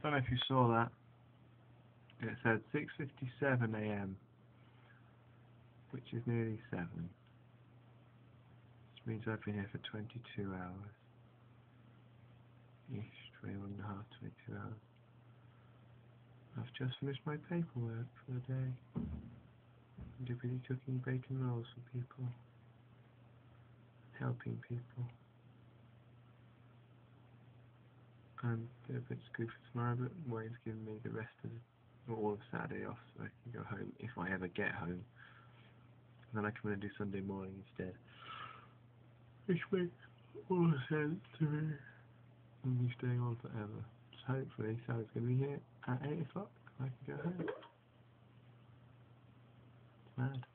Don't know if you saw that. It said 6:57 AM, which is nearly 7. Which means I've been here for 22 hours. Ish, 21 and a half, 22 hours. I've just finished my paperwork for the day. I'm busy cooking bacon rolls for people. Helping people. I'm a bit screwed for tomorrow, but Wayne's giving me the rest of all of Saturday off so I can go home if I ever get home. And then I come in and do Sunday morning instead. Which makes all sense to me. And me staying on forever. So hopefully Sally's going to be here at 8 o'clock and I can go home. It's mad.